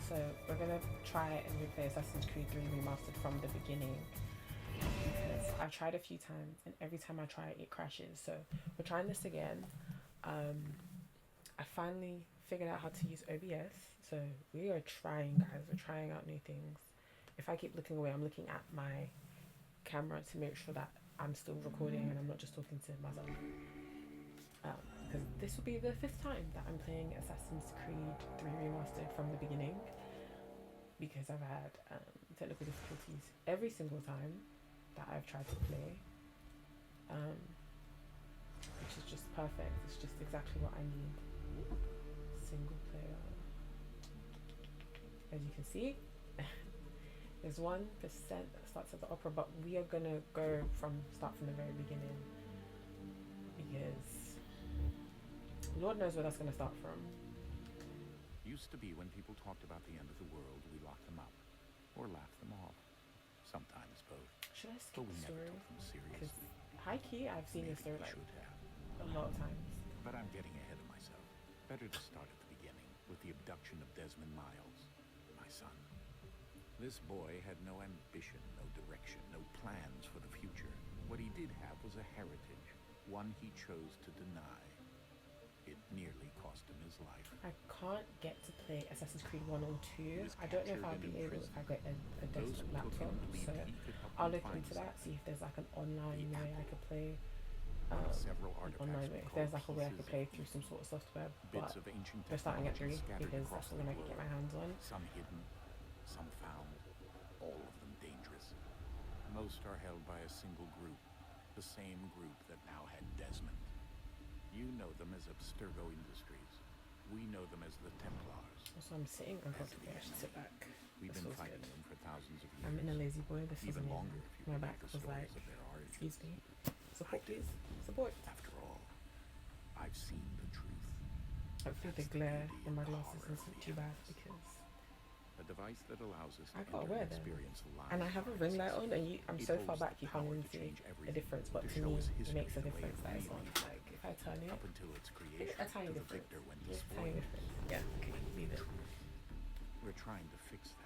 So we're gonna try and replay Assassin's Creed 3 Remastered from the beginning because I've tried a few times and every time I try it crashes. So we're trying this again. I finally figured out how to use OBS. So we are trying, guys. We're trying out new things. If I keep looking away, I'm looking at my camera to make sure that I'm still recording and I'm not just talking to myself. Because this will be the 5th time that I'm playing Assassin's Creed 3 Remastered from the beginning, because I've had technical difficulties every single time that I've tried to play, which is just perfect. It's just exactly what I need. Single player. As you can see, there's 1% that starts at the opera, but we are gonna start from the very beginning because Lord knows where that's gonna start from. Used to be when people talked about the end of the world, we locked them up or laughed them off. Sometimes both. Should I skip But we the never story? took them Because seriously. high key, I've seen this story like a lot of times. But I'm getting ahead of myself. Better to start at the beginning with the abduction of Desmond Miles, my son. This boy had no ambition, no direction, no plans for the future. What he did have was a heritage, one he chose to deny. It nearly cost him his life. I can't get to play Assassin's Creed 1 or 2. I don't know if I'll be able if I get a desktop laptop. So I'll look into that, see if there's like an online way I could play. Online way. If there's like a way I could play through some sort of software. But they're starting at 3 because that's the one I can get my hands on. Some hidden, some found, all of them dangerous. Most are held by a single group, the same group that now had Desmond. You know them as Abstergo Industries. We know them as the Templars. So I'm sitting uncomfortably. I should sit back. We've This been feels fighting good. them for thousands of years. I'm in a lazy boy. This is Even amazing. longer if you My believe back the was like, stories of their origins. excuse me. Support, please. Support. After all, I've seen the truth. Hopefully the That's glare beauty in my and the glasses horror of isn't the too bad endless. because A device that allows us to I gotta enter wear and them. experience lives And I have a of ring light artists. on and I'm It so far holds back the you can't power even to see change a everything, difference, but to to show me us it history makes a the way difference it that it's on. really is. Like if I turn it, Up until its creation, a tiny to the difference. victor when Just a despoiled. tiny difference. Yeah, okay, leave it. We're trying to fix that.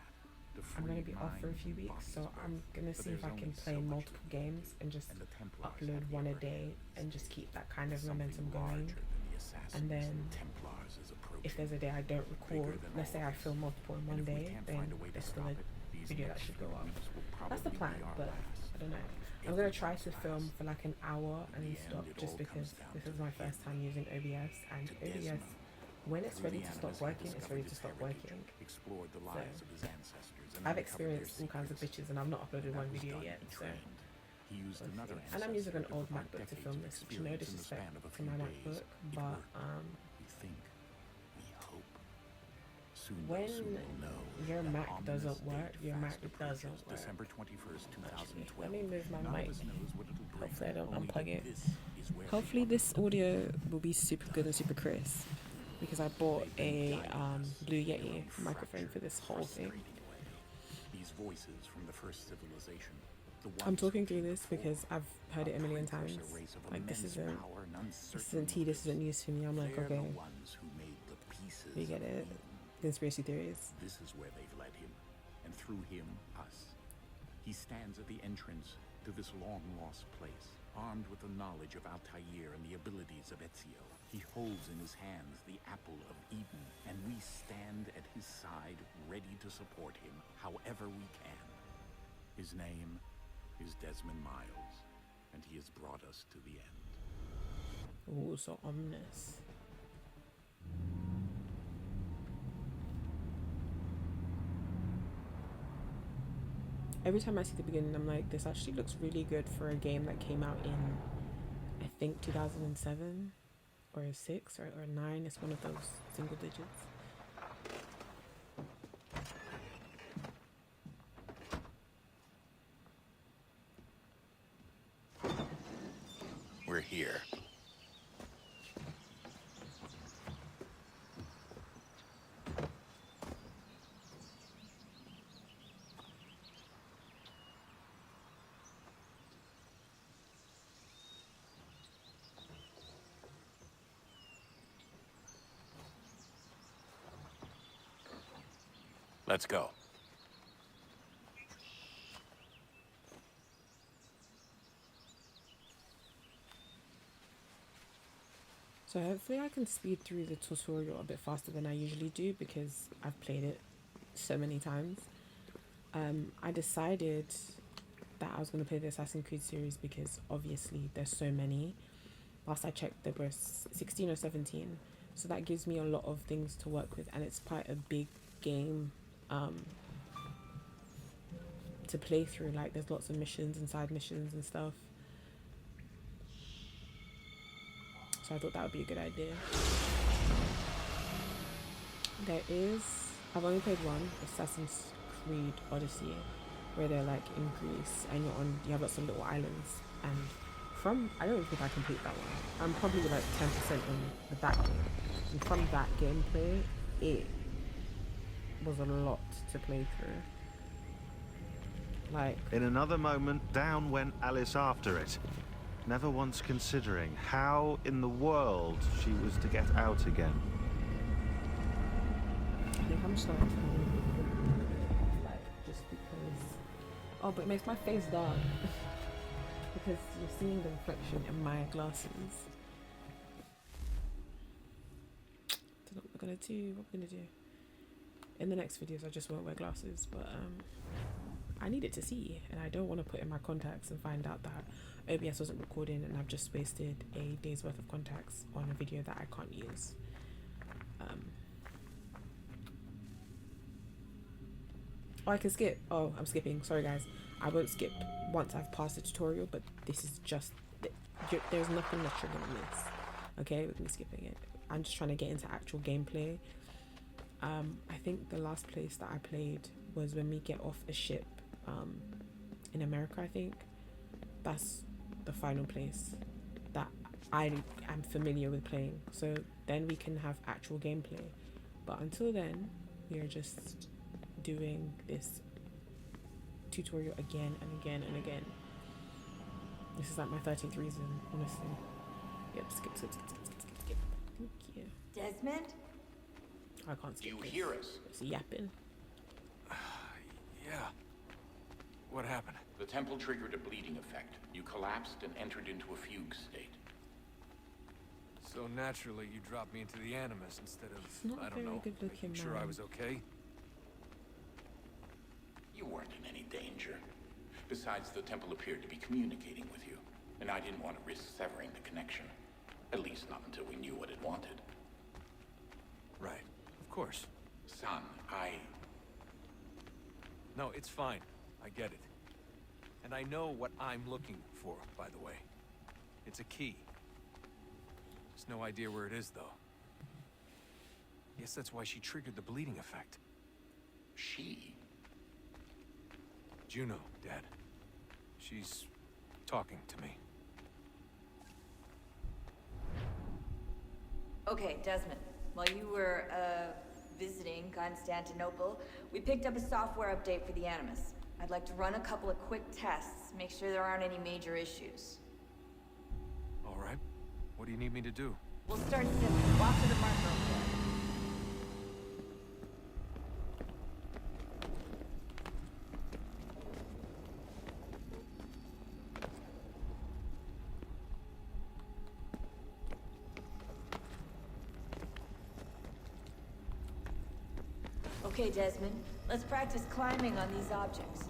To I'm gonna free be off for a mind few and weeks, body's so birth. I'm gonna But see if there's I can only play so much multiple we can games do, and just and the Templars upload have the one a upper day hand. and just keep that kind of Something momentum going. larger than the assassins And then Templars is approaching. if there's a day I don't record, Bigger than let's say all I of us. film multiple in And one if we day, can't then find a way to there's still stop a it, these video that next should few go up. weeks will That's the probably plan, be our but last. I don't know. I'm gonna try to film for like an hour and In the stop end, it just all comes because down this to is my him. first time using OBS, and To OBS, Desmond. when it's Through ready the to stop animus, he working, it's discovered ready to his stop heritage, working. explored the lives of his ancestors, and I've uncovered their experienced all kinds of secrets. bitches and I've not uploaded When one that was video done, yet, he so trained. He used we'll another see. And I'm using an ancestor to old provide MacBook to decades film of this, which no experience in the disrespect span of a to few my days. MacBook, It but worked. We think. We hope. Soon when we'll know your that Mac ominous doesn't date work, your fast Mac approaches, doesn't work. December 21st, Actually, 2012. let me move my None mic. of us knows what it'll bring. Hopefully I don't Only unplug that it. this is where Hopefully we this audio will be super good and super crisp, because I bought a Blue Yeti microphone for this whole thing. These voices from the first civilization. The I'm ones talking who through came this before, because I've heard it a million times. precursor race of Like this immense isn't power and this uncertain isn't tea, this isn't motives. news to me. I'm like, They're okay, the ones who made the pieces we get of it. Eden. Conspiracy theories. This is where they've led him, and through him, us. He stands at the entrance to this long-lost place, armed with the knowledge of Altair and the abilities of Ezio. He holds in his hands the apple of Eden, and we stand at his side, ready to support him however we can. His name is Desmond Miles, and he has brought us to the end. Ooh, so ominous. Every time I see the beginning, I'm like, this actually looks really good for a game that came out in, I think, 2007 or 6 or 9. It's one of those single digits. We're here. Let's go. So hopefully I can speed through the tutorial a bit faster than I usually do because I've played it so many times. I decided that I was going to play the Assassin's Creed series because obviously there's so many. Last I checked there were 16 or 17, so that gives me a lot of things to work with, and it's quite a big game to play through. Like there's lots of missions and side missions and stuff, so I thought that would be a good idea. I've only played one, Assassin's Creed Odyssey, where they're like in Greece and you have lots of little islands, and I don't think I complete that one. I'm probably like 10% in that game, and from that gameplay it was a lot to play through. Like, in another moment, down went Alice after it, never once considering how in the world she was to get out again. I think I'm just gonna turn it like just because. Oh, but it makes my face dark because you're seeing the reflection in my glasses. Don't know what we're gonna do. What we're gonna do in the next videos? I just won't wear glasses, but I need it to see, and I don't want to put in my contacts and find out that OBS wasn't recording and I've just wasted a day's worth of contacts on a video that I can't use. Oh, I can skip. Oh, I'm skipping. Sorry guys. I won't skip once I've passed the tutorial, but this is just, there's nothing that you're gonna miss. Okay, with me skipping it. I'm just trying to get into actual gameplay. I think the last place that I played was when we get off a ship in America. I think that's the final place that I am familiar with playing, so then we can have actual gameplay. But until then, we are just doing this tutorial again and again and again. This is like my 13th reason, honestly. Yep, skip. Thank you. Desmond? I can't skip. You this. hear us? It's yapping. Yeah. What happened? The temple triggered a bleeding effect. You collapsed and entered into a fugue state. So naturally, you dropped me into the Animus instead of, Not I don't very know, good looking, making sure man. I was okay. You weren't in any danger. Besides, the temple appeared to be communicating with you, and I didn't want to risk severing the connection. At least not until we knew what it wanted. Right. Of course. Son, No, it's fine. I get it. And I know what I'm looking for, by the way. It's a key. There's no idea where it is, though. Guess that's why she triggered the bleeding effect. She? Juno, Dad. She's talking to me. Okay, Desmond. While you were, visiting Constantinople, we picked up a software update for the Animus. I'd like to run a couple of quick tests, make sure there aren't any major issues. All right. What do you need me to do? We'll start simple. Walk to the marker over there. Okay, Desmond. Let's practice climbing on these objects.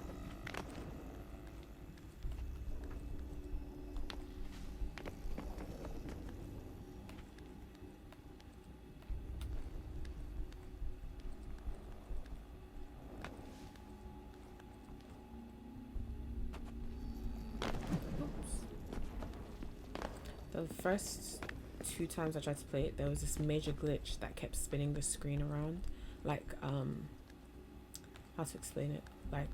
The first 2 times I tried to play it, there was this major glitch that kept spinning the screen around. Like, how to explain it? Like,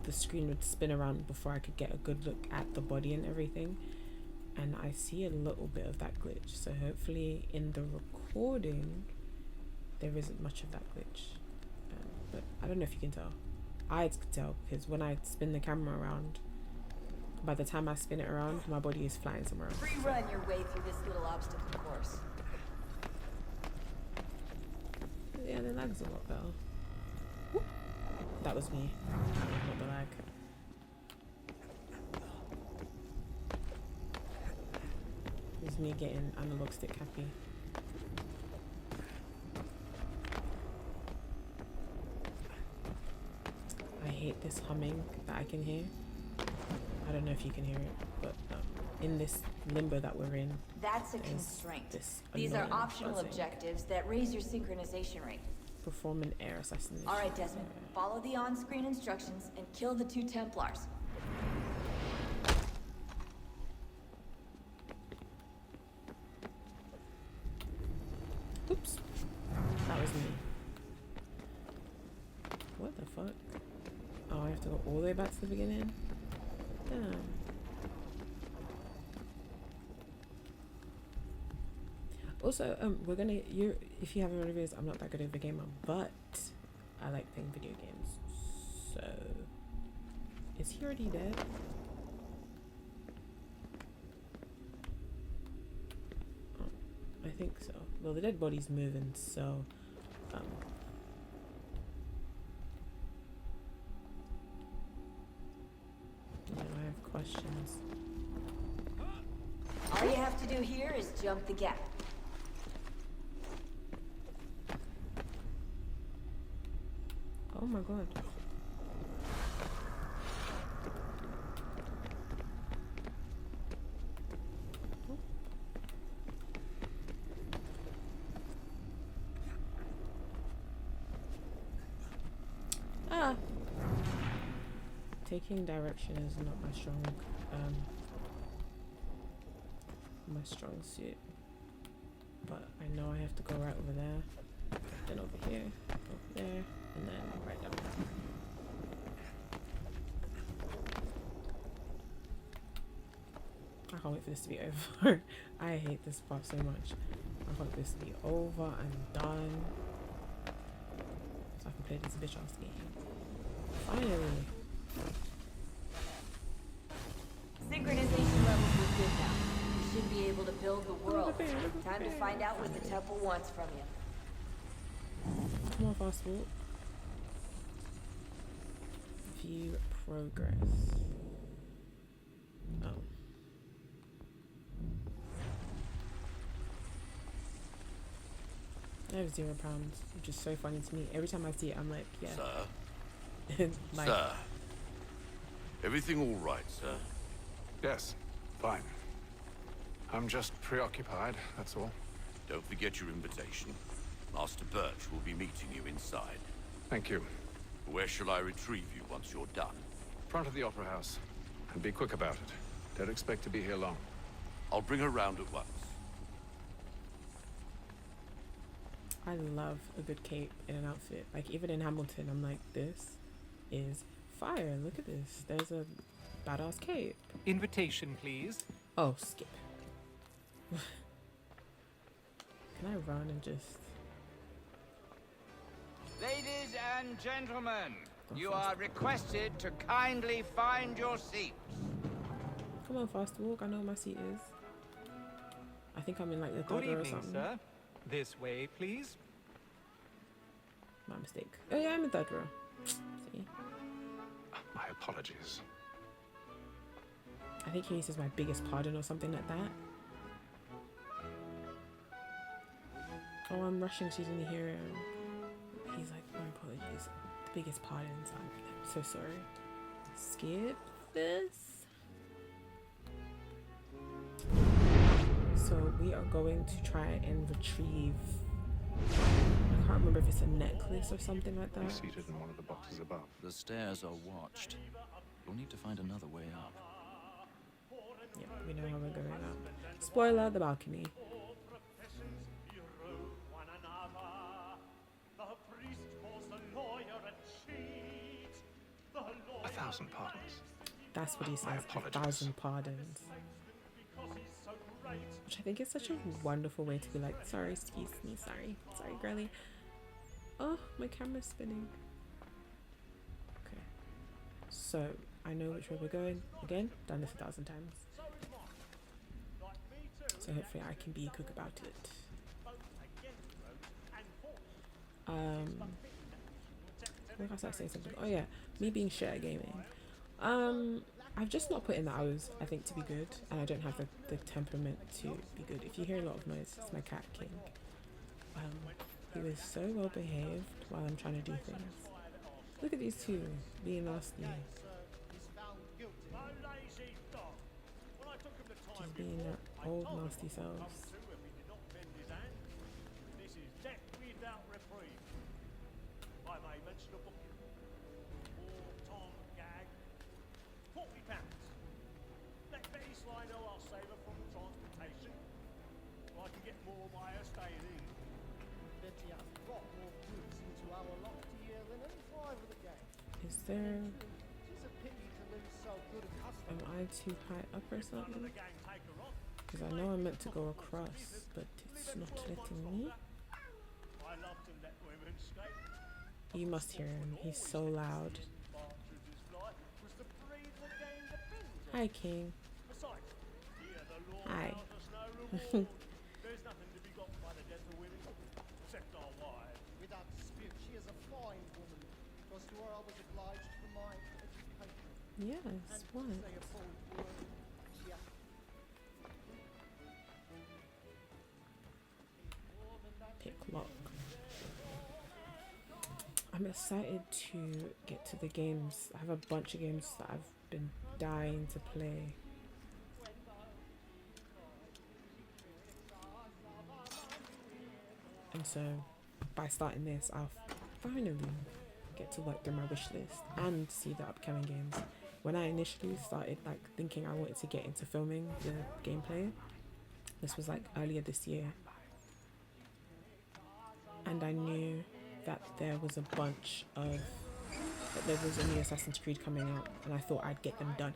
the screen would spin around before I could get a good look at the body and everything. And I see a little bit of that glitch. So hopefully in the recording, there isn't much of that glitch. But I don't know if you can tell. I could tell because when I spin the camera around, by the time I spin it around, my body is flying somewhere else. Free run your way through this little obstacle course. Yeah, the lag's a lot better. That was me. Not the lag. It was me getting analog stick happy. I hate this humming that I can hear. I don't know if you can hear it, but in this limbo that we're in, That's a constraint. this These are annoying optional buzzing. objectives that raise your synchronization rate. Perform an air assassination. Alright, Desmond. Follow the on-screen instructions and kill the 2 Templars. Oops. That was me. What the fuck? Oh, I have to go all the way back to the beginning? Damn. Also, we're gonna, if you haven't realized, I'm not that good of a gamer, but I like playing video games. So, is he already dead? Oh, I think so. Well, the dead body's moving, so, you know, I have questions. All you have to do here is jump the gap. Oh my god. Ah! Taking direction is not my strong suit. But I know I have to go right over there, then over here, over there, and then right down there. I can't wait for this to be over. I hate this part so much. I want this to be over and done, so I can play this bitch ass game. Finally. Synchronization levels are good now. You should be able to build the world. Time to find out what the temple wants from you. Come on, fast walk. View progress. Oh. I have £0, which is so funny to me. Every time I see it, I'm like, yeah. Sir? Like, Sir? Everything all right, sir? Yes, fine. I'm just preoccupied, that's all. Don't forget your invitation. Master Birch will be meeting you inside. Thank you. Where shall I retrieve you once you're done? Front of the Opera House. And be quick about it. Don't expect to be here long. I'll bring her round at once. I love a good cape in an outfit. Like, even in Hamilton, I'm like, this is fire. Look at this. There's a badass cape. Invitation, please. Oh, skip. Can I run and just... Ladies and gentlemen, you are requested to kindly find your seats. Come on, fast walk. I know where my seat is. I think I'm in like the Good third row or evening, something. sir. This way, please. My mistake. Oh yeah, I'm in third row. See? My apologies. I think he says my biggest pardon or something like that. Oh, I'm rushing. She's in the hero. He's like, my apologies. The biggest pardons. I'm so sorry. Skip this. So we are going to try and retrieve, I can't remember if it's a necklace or something like that. Be seated in one of the boxes above. The stairs are watched. You'll need to find another way up. Yeah, we know how we're going up. Spoiler, the balcony. A thousand pardons. That's what he My says. apologies. 1,000 pardons. Which I think is such a wonderful way to be like, sorry, excuse me, sorry, girly. Oh, my camera's spinning. Okay. So, I know which way we're going. Again, done this 1,000 times. So hopefully I can be quick about it. What else I say something? Oh yeah, me being shit at gaming. I've just not put in the hours, I think, to be good, and I don't have the temperament to be good. If you hear a lot of noise, it's my cat King. He was so well behaved while I'm trying to do things. Look at these two being nasty. Just being their old nasty selves. Is there... Am I too high up or something? Because I know I'm meant to go across, but it's not letting me. You must hear him. He's so loud. Hi, King. Hi. Yes, what? Pick lock. I'm excited to get to the games. I have a bunch of games that I've been dying to play. And so by starting this, I'll finally get to work through my wish list and see the upcoming games. When I initially started like thinking I wanted to get into filming the gameplay, this was like earlier this year, and I knew that there was a bunch of there was a new Assassin's Creed coming out, and I thought I'd get them done.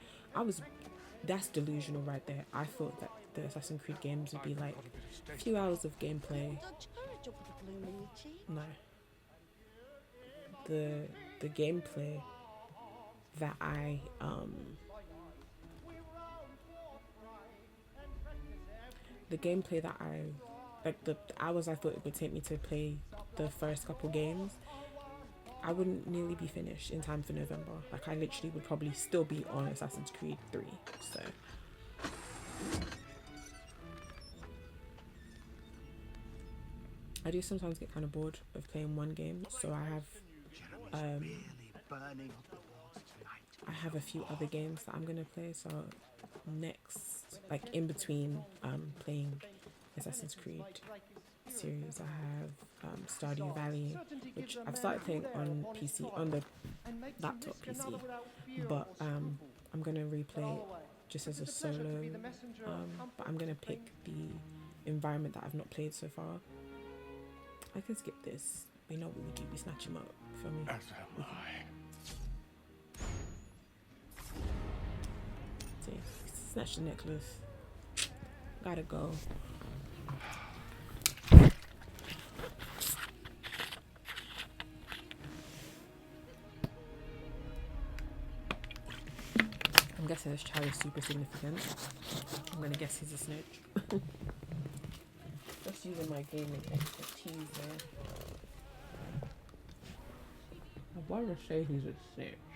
That's delusional right there. I thought that the Assassin's Creed games would be like a few hours of gameplay. No. The gameplay that I like the hours I thought it would take me to play the first couple games, I wouldn't nearly be finished in time for November. Like I literally would probably still be on Assassin's Creed 3. So I do sometimes get kind of bored of playing one game, so I have a few other games that I'm gonna play. So next, like in between playing Assassin's Creed series, I have Stardew Valley, which I've started playing on PC, on the laptop PC, but I'm gonna replay it just as a solo, but I'm gonna pick the environment that I've not played so far. I can skip this. We know what we do. We snatch him up. Feel me? As am I. See, snatch the necklace. Gotta go. I'm guessing this child is super significant. I'm gonna guess he's a snitch. Just using my gaming expertise there. I want to say he's a snitch.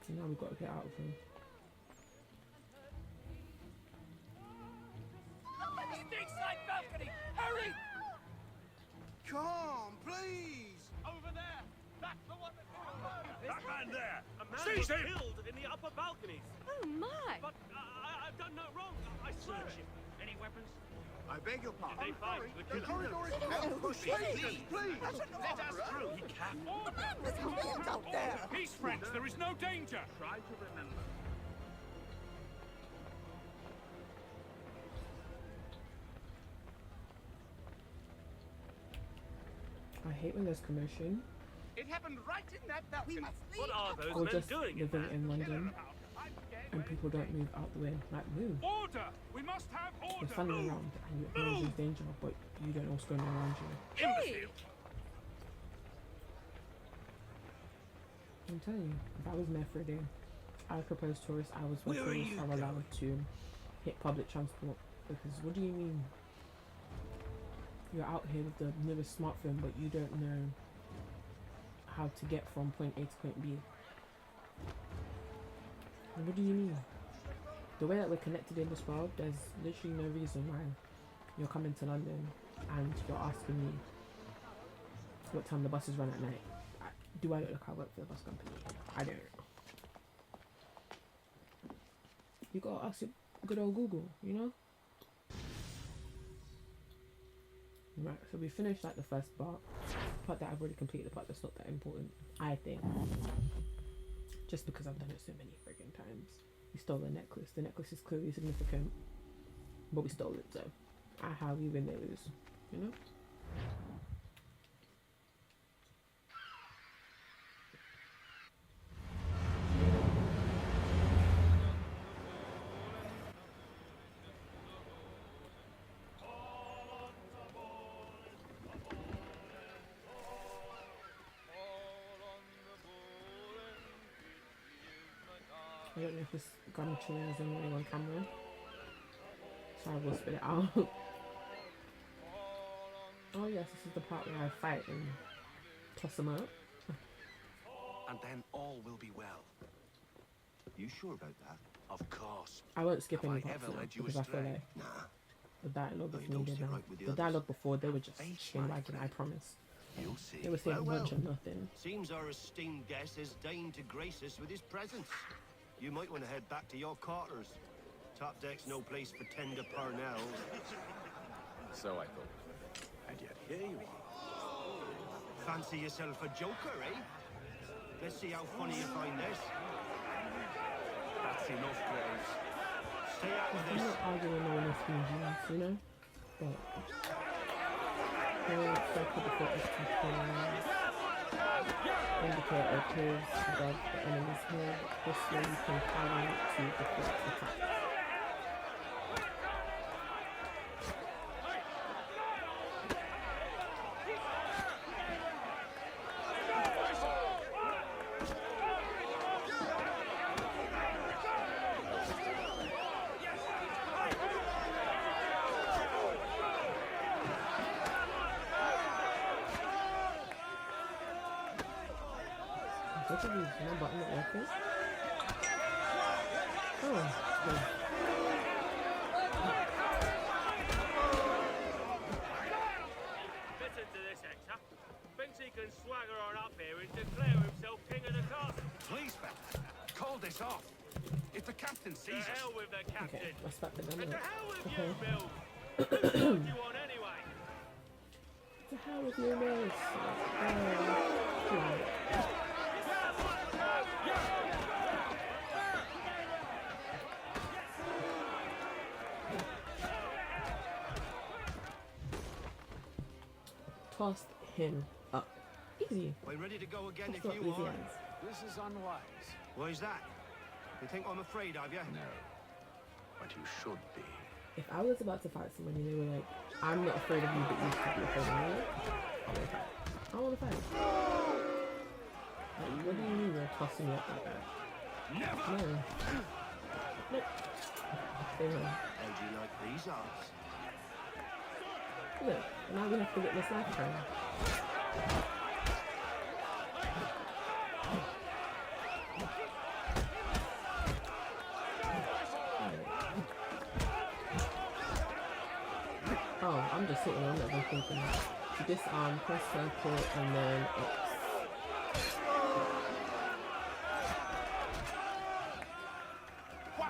Now we've got to get out of him. Look at the stateside balcony! Hurry! KAHMplays! Over there! That's the one That man there! A man Seize him! killed in the upper balconies. Oh my! But I've done no wrong. I swear it. Any weapons? I beg your pardon. Did they find the The killer? corridor is please! Let us through. He can't. There's hands out there! Peace, friends. There is no danger. Try to remember. I hate when there's commotion. It happened right in that balcony. What are those Or men just doing? living in London and people don't move out the way. Like, move. Order! We must have order. You're standing around and you acknowledge there's danger, but you don't know what's going on around you. Imbecile. I'm telling you, if I was mayor for a day, I would propose tourist hours where tourists are allowed to hit public transport. Because what do you mean? you're out here with the newest smartphone, but you don't know how to get from point A to point B. And what do you mean? The way that we're connected in this world, there's literally no reason why you're coming to London and you're asking me what time the buses run at night. Do I look like I work for the bus company? I don't. You gotta ask your good old Google, you know? Right, so we finished like the first part that I've already completed, the part that's not that important, I think. Just because I've done it so many friggin' times. We stole the necklace. The necklace is clearly significant, but we stole it, so how we win, they lose, you know? I don't know if this gun chilling is annoying on camera, so I will spit it out. Oh yes, this is the part where I fight and toss them out. And then all will be well. You sure about that? Of course. I won't skip Have any I parts ever now led you because I feel astray? like Nah. the dialogue No, is you don't needed sit now. right with the The others. dialogue before, they were just Face chin my wagging, I friend. promise. You'll see. They were saying a Well, bunch of nothing. seems our esteemed guest has deigned to grace us with his presence. You might want to head back to your quarters. Top deck's no place for tender parnells. So I thought. And yet here you are. Fancy yourself a joker, eh? Let's see how funny you find this. That's enough, Graves. Stay out of I'm this. not arguing no one else being genius, you know? But he'll circle the focus to indicate appears above the enemy's head. This way you can pilot to deflect attack. Both of these, my button not working. Oh, okay. Listen to this, Hector. Thinks he can swagger on up here and declare himself king of the castle. Please, Beth, call this off. If the captain To sees us... hell with the captain. Okay, let's back the gun And to up. hell with Okay. you, Bill. Who told you on anyway? To hell with your nose. Tossed him up. Easy. We're ready to go again That's if not you easy are. as. This is unwise. Why's that? You think I'm afraid of you? No. But you should be. If I was about to fight somebody, they were like, I'm not afraid of you, but you should be afraid of me. I want to fight. I want to fight. Like, what do you mean you're tossing me up like that? Never! No. Nope. Stay home. How do you like these odds? Look, now we have to witness lifetime. Oh, I'm just sitting on that one thinking. Disarm, press circle, and then X.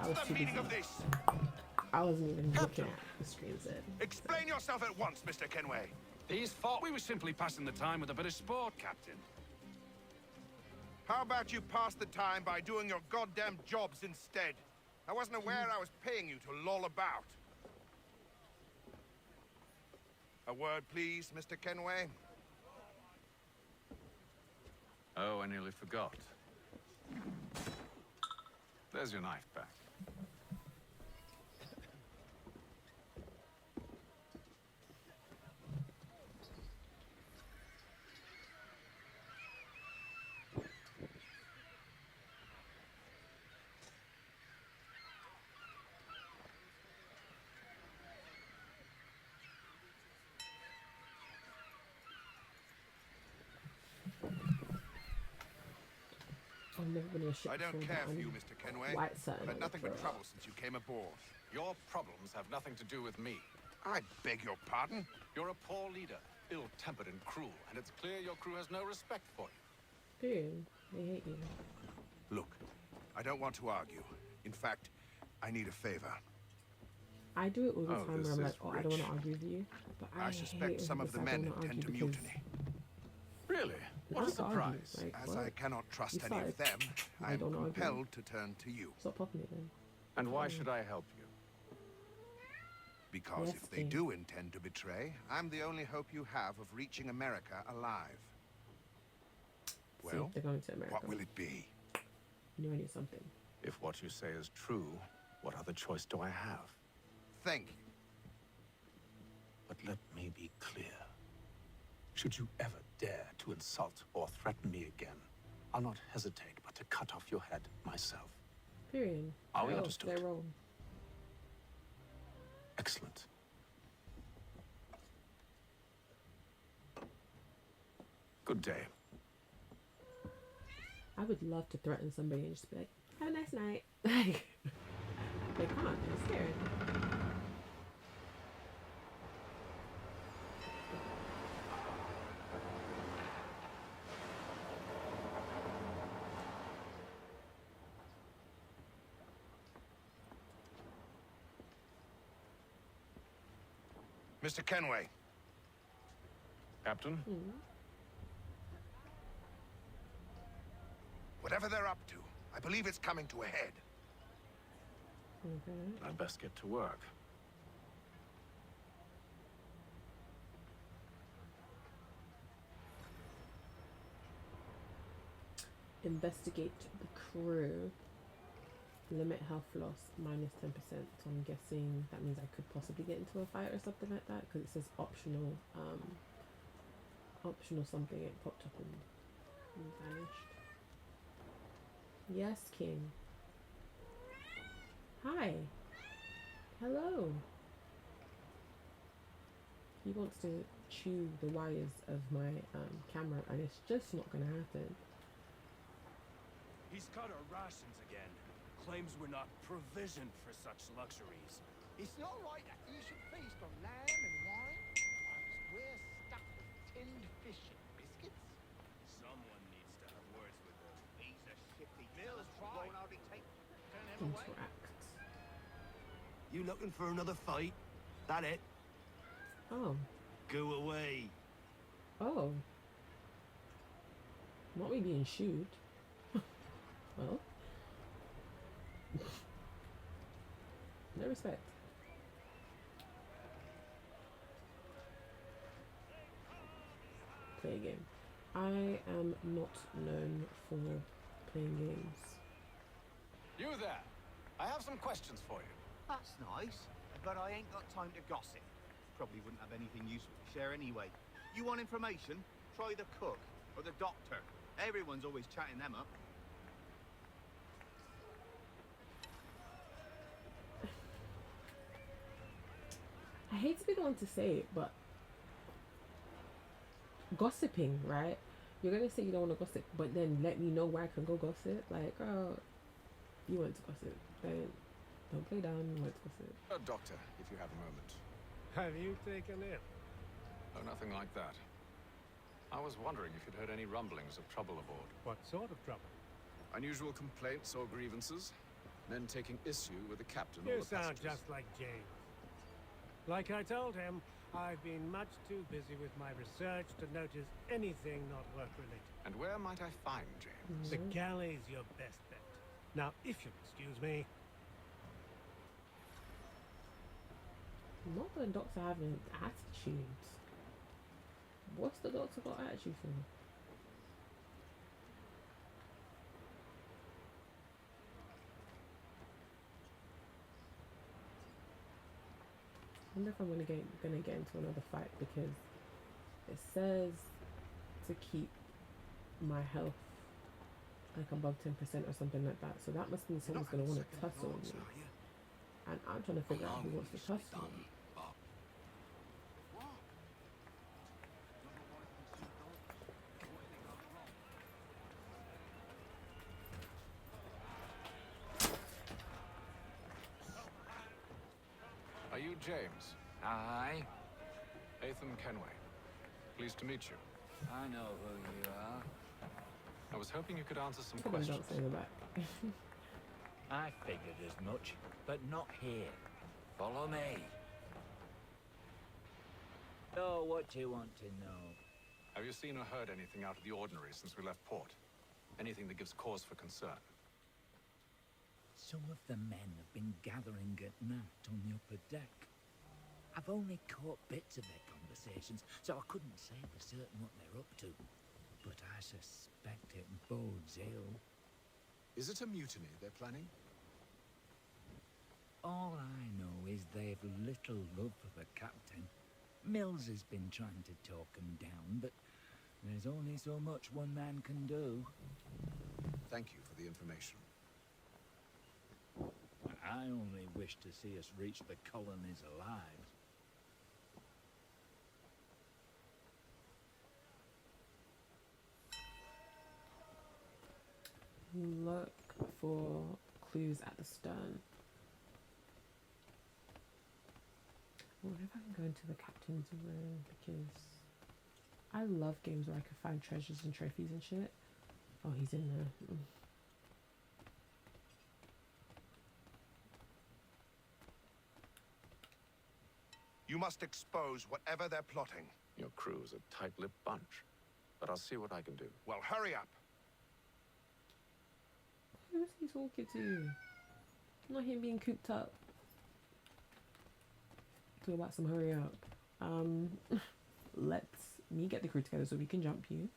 What's the meaning of this? I wasn't even looking at the screen said. Explain yourself at once, Mr. Kenway. These thought we were simply passing the time with a bit of sport, Captain. How about you pass the time by doing your goddamn jobs instead? I wasn't aware I was paying you to loll about. A word, please, Mr. Kenway. Oh, I nearly forgot. There's your knife back. never been in a ship I don't before, care but for you, I'm Mr. Kenway. quite certain I've had I nothing would but throw trouble up. since you came aboard. Your problems have nothing to do with me. I beg your pardon? You're a poor leader, ill-tempered and cruel, and it's clear your crew has no respect for you. Dude, they hate you. Look, I don't want to argue. In fact, I need a favor. I do it all the Oh, time this where I'm like, is oh, I don't want rich. to argue with you. But I suspect hate some when of the people say I men don't wanna intend to argue because mutiny. Really? What a That's the argument, surprise. like, As what? I cannot trust You any of started. them, I I'm don't argue. compelled to turn to you. Stop popping it then. And why should I help you? Because Yes, if they King. do intend to betray, I'm the only hope you have of reaching America alive. See Well, if they're going to America. what will it be? Knew I knew something. If what you say is true, what other choice do I have? Think. But let me be clear. Should you ever dare to insult or threaten me again, I'll not hesitate but to cut off your head myself. Period. Are we They're understood? They're wrong. Excellent. Good day. I would love to threaten somebody and just be like, have a nice night. Like, they can't. They're scared. Mr. Kenway. Captain? Whatever they're up to, I believe it's coming to a head. Okay. I'd best get to work. Investigate the crew. Limit health loss minus 10%. So I'm guessing that means I could possibly get into a fight or something like that because it says optional. Optional something. It popped up and vanished. Yes, King. Hi. Hello. He wants to chew the wires of my camera and it's just not gonna happen. He's cut our rations again. Claims we're not provisioned for such luxuries. It's not right that you should feast on lamb and wine, whilst we're stuck with tinned fish and biscuits. Someone needs to have words with them. He's a shifty Mills won't hardly turn him away. Interact. You looking for another fight? That it? Oh. Go away. Oh. Not me being shooed. Well. No respect. Play a game. I am not known for playing games. You there! I have some questions for you. That's nice, but I ain't got time to gossip. Probably wouldn't have anything useful to share anyway. You want information? Try the cook or the doctor. Everyone's always chatting them up. I hate to be the one to say it, but gossiping, right? You're gonna say you don't want to gossip, but then let me know where I can go gossip. Like, girl, you want to gossip. Don't play down, you want to gossip. Doctor, if you have a moment. Have you taken it? Oh, nothing like that. I was wondering if you'd heard any rumblings of trouble aboard. What sort of trouble? Unusual complaints or grievances? Men taking issue with the captain You or the sound passengers? just like James. Like I told him, I've been much too busy with my research to notice anything not work-related. And where might I find James? The galley's your best bet. Now, if you'll excuse me. Not the doctor having attitude. What's the doctor got attitude for? I wonder if I'm gonna get into another fight because it says to keep my health like above 10% or something like that. So that must mean someone's gonna want to tussle me. And I'm trying to figure out who wants to tussle me. James. Aye. Atham Kenway. Pleased to meet you. I know who you are. I was hoping you could answer some Come on, questions. don't say the back. I figured as much, but not here. Follow me. So, what do you want to know? Have you seen or heard anything out of the ordinary since we left port? Anything that gives cause for concern? Some of the men have been gathering at night on the upper deck. I've only caught bits of their conversations, so I couldn't say for certain what they're up to. But I suspect it bodes ill. Is it a mutiny they're planning? All I know is they've little love for the captain. Mills has been trying to talk him down, but there's only so much one man can do. Thank you for the information. I only wish to see us reach the colonies alive. Look for clues at the stern. I wonder if I can go into the captain's room, because I love games where I can find treasures and trophies and shit. Oh, he's in there. You must expose whatever they're plotting. Your crew is a tight-lipped bunch, but I'll see what I can do. Well, hurry up. Who's he talking to? Not him being cooped up. Talk about some hurry up. Let's me get the crew together so we can jump you.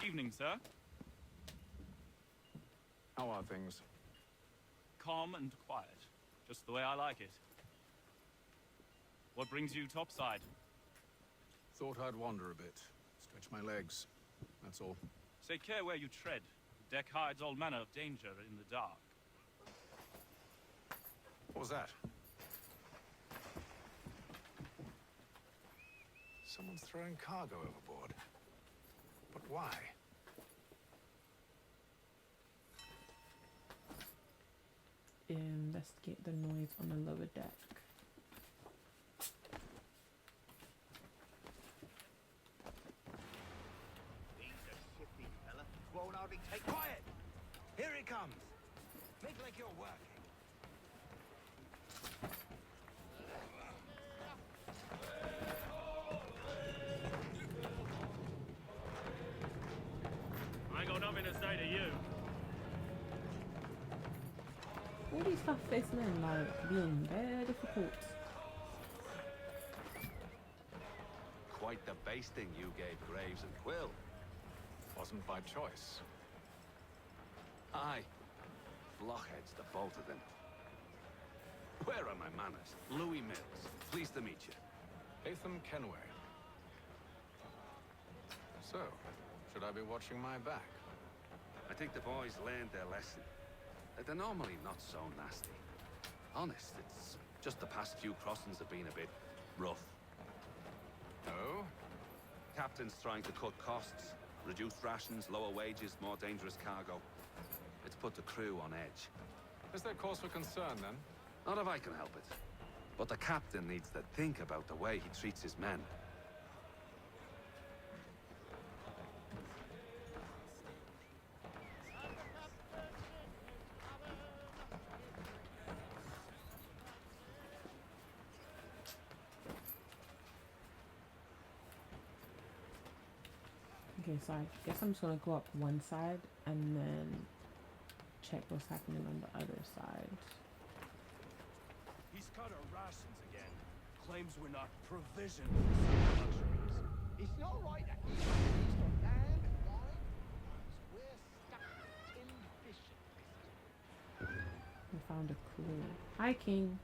Evening, sir. How are things? Calm and quiet. Just the way I like it. What brings you topside? Thought I'd wander a bit. Stretch my legs. That's all. Take care where you tread. The deck hides all manner of danger in the dark. What was that? Someone's throwing cargo overboard. But why? Investigate the noise on the lower deck. He's a shifty fella. Won't hardly take quiet. Here he comes. Make like you're working. I ain't got nothing to say to you. All these tough-faced men, like, being very difficult. Quite the basting you gave Graves and Quill. Wasn't by choice. Aye. Blockheads, the both of them. Where are my manners? Louis Mills. Pleased to meet you. Atham Kenway. So, should I be watching my back? I think the boys learned their lesson. That they're normally not so nasty. Honest, it's just the past few crossings have been a bit rough. Oh? Captain's trying to cut costs. Reduced rations, lower wages, more dangerous cargo. It's put the crew on edge. Is there cause for concern, then? Not if I can help it. But the captain needs to think about the way he treats his men. Okay, so I guess I'm just gonna go up one side and then check what's happening on the other side. He's cut our rations again. Claims we're not provisioned for some luxuries. It's not right that he's based on land and wine. We're stuck with tinned fish at present. I found a clue. Hi, King.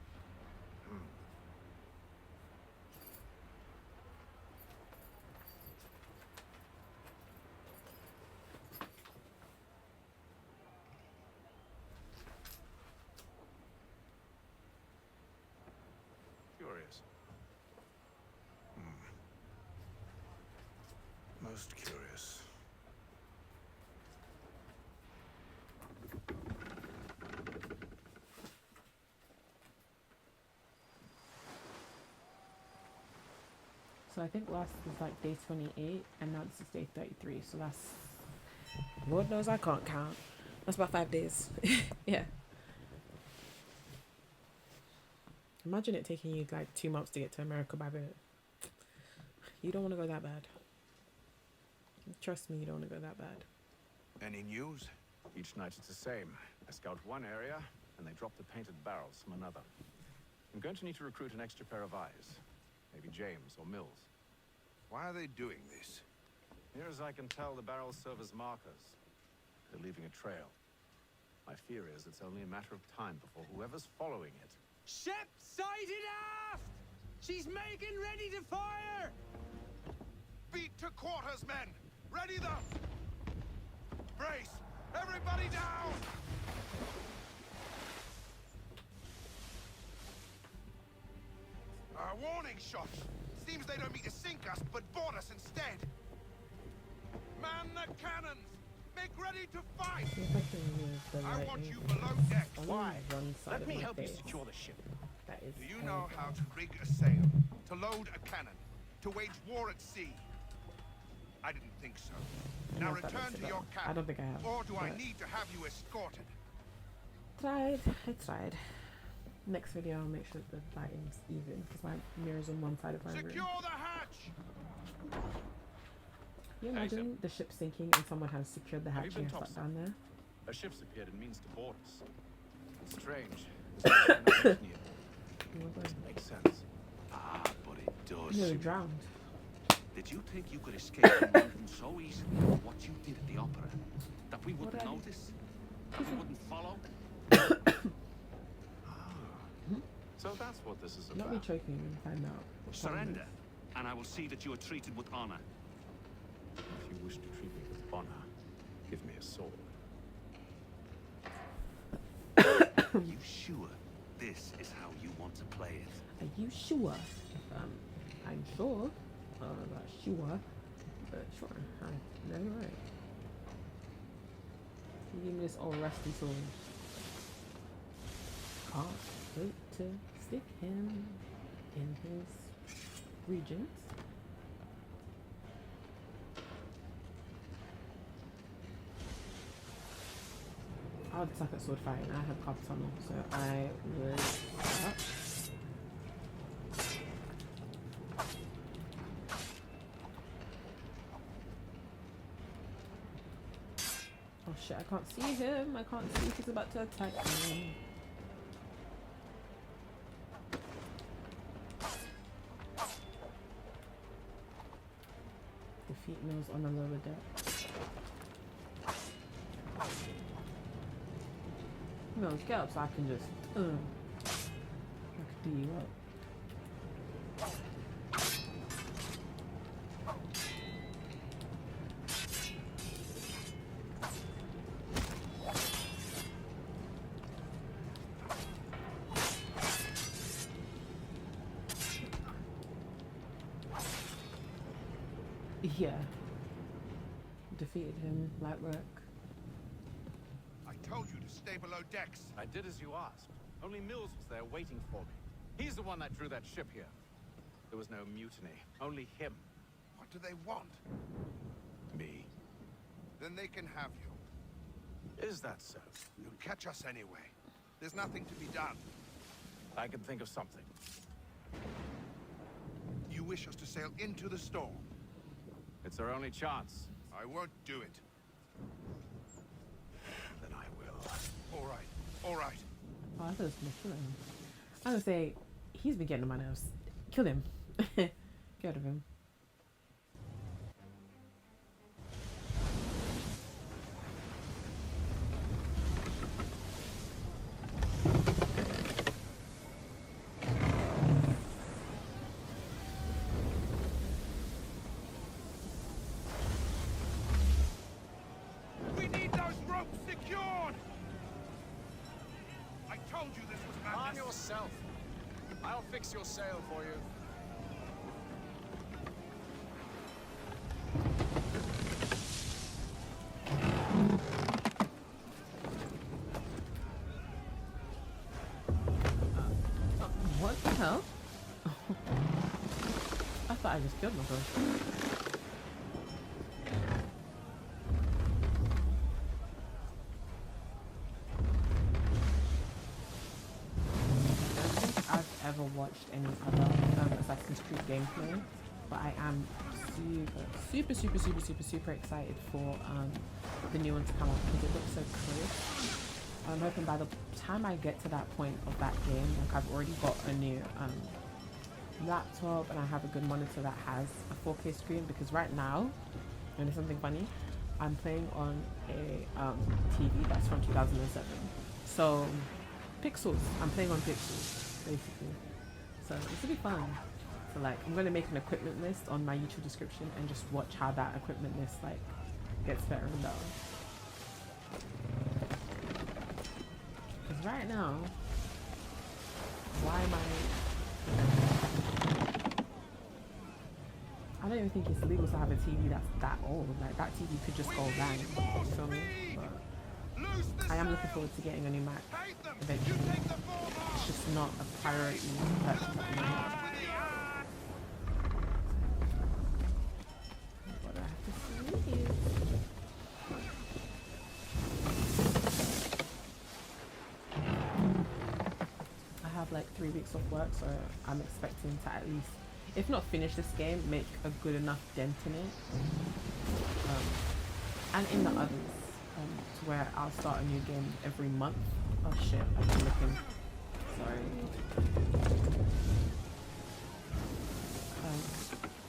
Curious. Most curious. So I think last was like day 28, and now this is day 33. So that's, Lord knows I can't count. That's about 5 days. Yeah. Imagine it taking you like 2 months to get to America by boat. You don't want to go that bad. Trust me, you don't want to go that bad. Any news? Each night it's the same. I scout one area, and they drop the painted barrels from another. I'm going to need to recruit an extra pair of eyes. Maybe James or Mills. Why are they doing this? Near as I can tell, the barrels serve as markers. They're leaving a trail. My fear is it's only a matter of time before whoever's following it. Ship sighted aft! She's making ready to fire! Beat to quarters, men! Ready the... Brace! Everybody down! Warning shot! Seems they don't mean to sink us, but board us instead! Man the cannons! Make ready to fight! I want you below deck. Why? Let me help you secure the ship. That is Do you know how to rig a sail? To load a cannon? To wage war at sea? I didn't think so. Now return to your cabin. I don't think I have. Or do I need to have you escorted? Tried. I tried. Next video, I'll make sure the lighting's even because my mirror's on one side of my room. Secure the hatch! Can you imagine the ship sinking and someone has secured the hatch and you're stuck down there? A ship's appeared and means to board us. It's strange. Doesn't make sense. Ah, but it does. Nearly drowned. Did you think you could escape from London so easily with what you did at the opera? That we wouldn't notice? That we wouldn't follow? So that's what this is about. Not me choking and find out. Surrender, and I will see that you are treated with honor. If you wish to treat me with honor, give me a sword. Are you sure this is how you want to play it? Are you sure? I'm sure. Not sure, but sure. No, you're right. You give me this old rusty sword. Can't wait to stick him in his regions. I would suck at sword fighting. I have carpal tunnel, so I would suck. Oh shit, I can't see him. I can't see if he's about to attack me. Defeat Mills on the lower deck. Mills, get up so I can just, I could do you up. Yeah. Defeated him, light work. I told you to stay below decks. I did as you asked. Only Mills was there waiting for me. He's the one that drew that ship here. There was no mutiny, only him. What do they want? Me. Then they can have you. Is that so? You'll catch us anyway. There's nothing to be done. I can think of something. You wish us to sail into the storm? It's our only chance. I won't do it. Then I will. All right. All right. Oh, I thought it was gonna kill him. I was gonna say, he's been getting on my nerves. Kill him. Get rid of him. We need those ropes secured! I told you this was madness. Arm yourself. I'll fix your sail for you. What the hell? I thought thought I just killed myself. I've ever watched any other Assassin's Creed gameplay, but I am super excited for the new one to come out because it looks so crisp. I'm hoping by the time I get to that point of that game, like I've already got a new laptop and I have a good monitor that has a 4K screen, because right now, and it's something funny, I'm playing on a TV that's from 2007. So pixels, I'm playing on pixels basically. So this will be fun. So like I'm gonna make an equipment list on my YouTube description and just watch how that equipment list like gets better and better. Because right now, why am I don't even think it's legal to have a TV that's that old. Like that TV could just go bang. You feel me? But I am looking forward to getting a new Mac eventually. It's just not a priority purchase at the moment. What do I have to say here? I have like 3 weeks of work, so I'm expecting to at least, if not finish this game, make a good enough dent in it. And in the others, to where I'll start a new game every month. Oh shit, I've been looking. Sorry.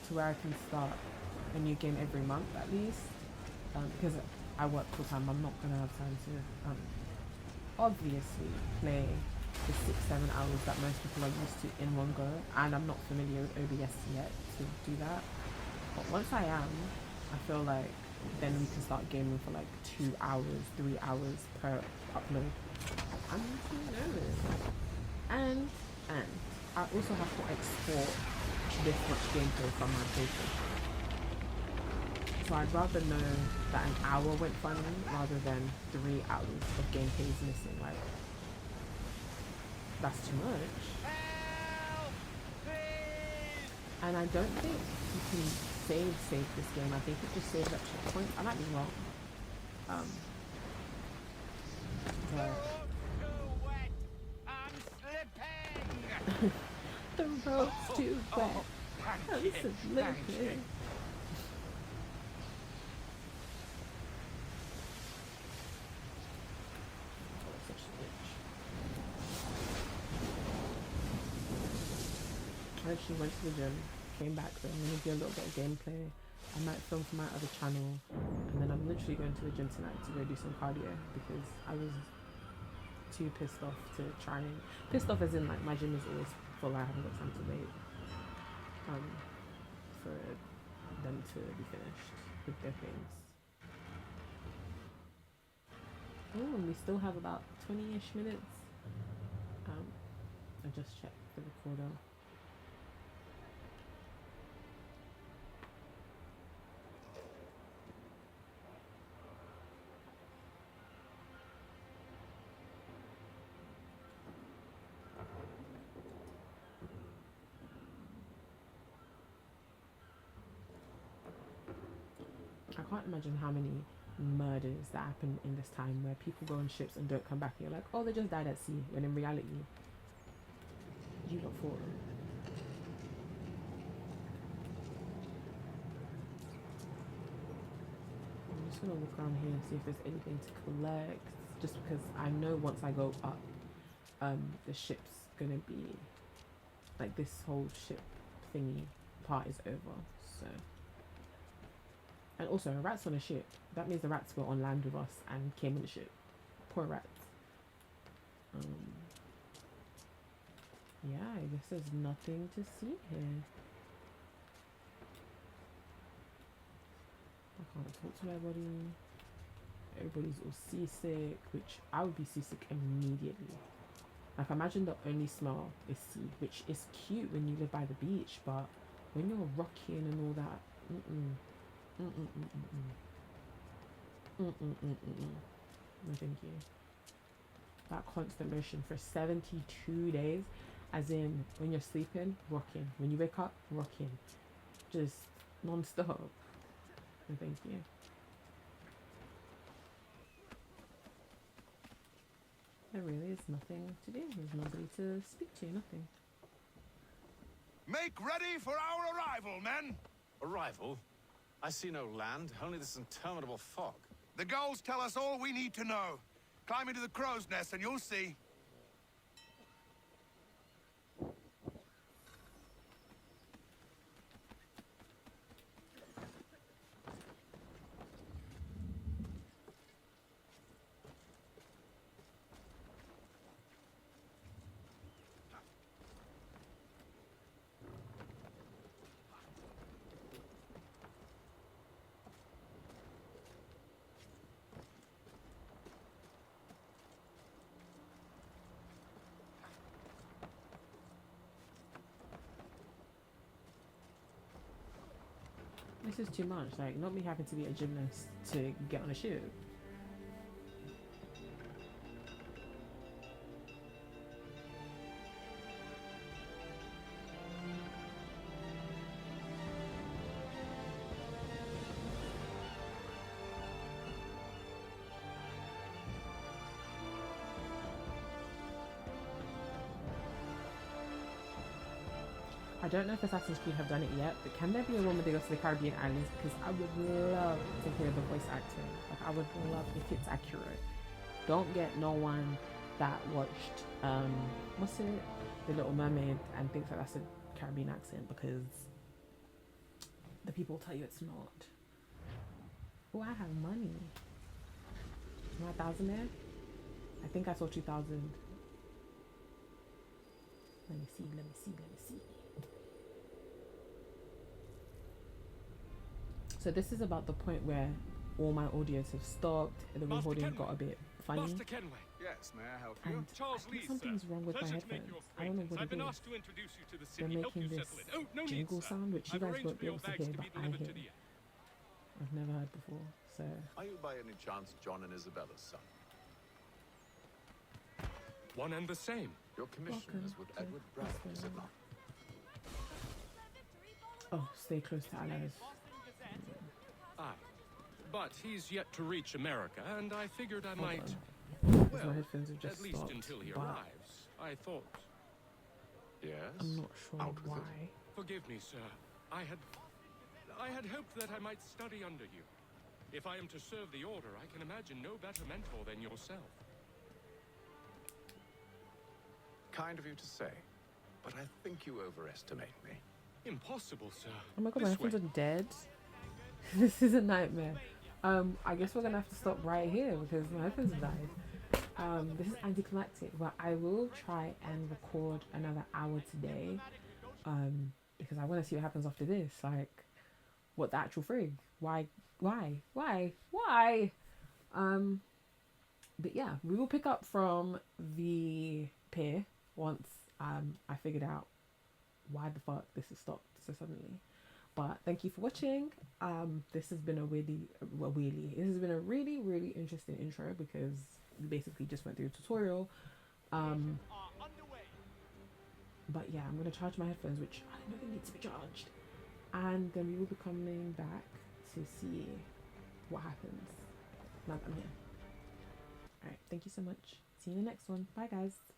To where I can start a new game every month at least. Because I work full time, I'm not gonna have time to obviously play the 6-7 hours that most people are used to in one go, and I'm not familiar with OBS yet to do that. But once I am, I feel like then we can start gaming for like 2 hours, 3 hours per upload. I'm too nervous. And I also have to export this much gameplay from my playthrough. So I'd rather know that an hour went funny rather than 3 hours of gameplay is missing. Like, that's too much. And I don't think you can save this game. I think it just saves at checkpoints. I might be wrong. The road's too wet. I'm slipping. I actually went to the gym, came back, so I'm going to do a little bit of gameplay. I might film for my other channel, and then I'm literally going to the gym tonight to go do some cardio because I was too pissed off to try and... Pissed off as in like my gym is always full, I haven't got time to wait for them to be finished with their things. Oh, and we still have about 20-ish minutes. I just checked the recorder. I can't imagine how many murders that happen in this time where people go on ships and don't come back and you're like, oh, they just died at sea, when in reality you got fought. I'm just gonna look around here and see if there's anything to collect, just because I know once I go up, the ship's gonna be like, this whole ship thingy part is over. So, and also a rat's on a ship, that means the rats were on land with us and came on the ship. Poor rats. Yeah, I guess there's nothing to see here. I can't talk to nobody. Everybody's all seasick, which I would be seasick immediately. Like, imagine the only smell is sea, which is cute when you live by the beach, but when you're rocking and all that, no thank you. That constant motion for 72 days, as in when you're sleeping, rocking, when you wake up, rocking, just non-stop. So thank you. There really is nothing to do. There's nobody to speak to, nothing. Make ready for our arrival, men! Arrival? I see no land, only this interminable fog. The goals tell us all we need to know. Climb into the crow's nest and you'll see. This is too much. Like, not me having to be a gymnast to get on a ship. I don't know if Assassin's Creed have done it yet, but can there be a one where they go to the Caribbean islands? Because I would love to hear the voice acting. Like, I would love if it's accurate. Don't get no one that watched what's it, The Little Mermaid, and thinks that that's a Caribbean accent, because the people tell you it's not. Oh, I have money. Am I 1,000 there? I think I saw 2,000. Let me see, let me see, let me see. So this is about the point where all my audios have stopped and the recording got a bit funny. Master Kenway. Yes, may I help you? And Charles I think Lee, something's wrong with my Pleasure to make headphones. your I don't know what I've it been is. asked to introduce you to the They're city, help you making this settle it. Oh, no need, jingle sir. sound, which you I've guys arranged won't for be your able to bags hear, to but be I delivered hear. to the inn. I've never heard before, so. Are you by any chance John and Isabella's son? One and the same. Your commission is with Edward Braddock, is it not? Oh, stay close to allies. Aye. But he's yet to reach America, and I figured I might... Because Well, my headphones have just at least stopped, until he but arrives, I thought... Yes? I'm not sure Out with why. Forgive me, sir. I had hoped that I might study under you. If I am to serve the Order, I can imagine no better mentor than yourself. Kind of you to say, but I think you overestimate me. Impossible, sir. Oh my god, my This headphones way. are dead. This is a nightmare. I guess we're gonna have to stop right here because my headphones have died. This is anticlimactic, but I will try and record another hour today. Because I want to see what happens after this. Like, what the actual frig? Why? But yeah, we will pick up from the pier once I figured out why the fuck this has stopped so suddenly. But thank you for watching. This has been this has been a really, really interesting intro because we basically just went through a tutorial. But yeah, I'm gonna charge my headphones, which I don't know they need to be charged, and then we will be coming back to see what happens now that I'm here. Alright, thank you so much. See you in the next one. Bye guys.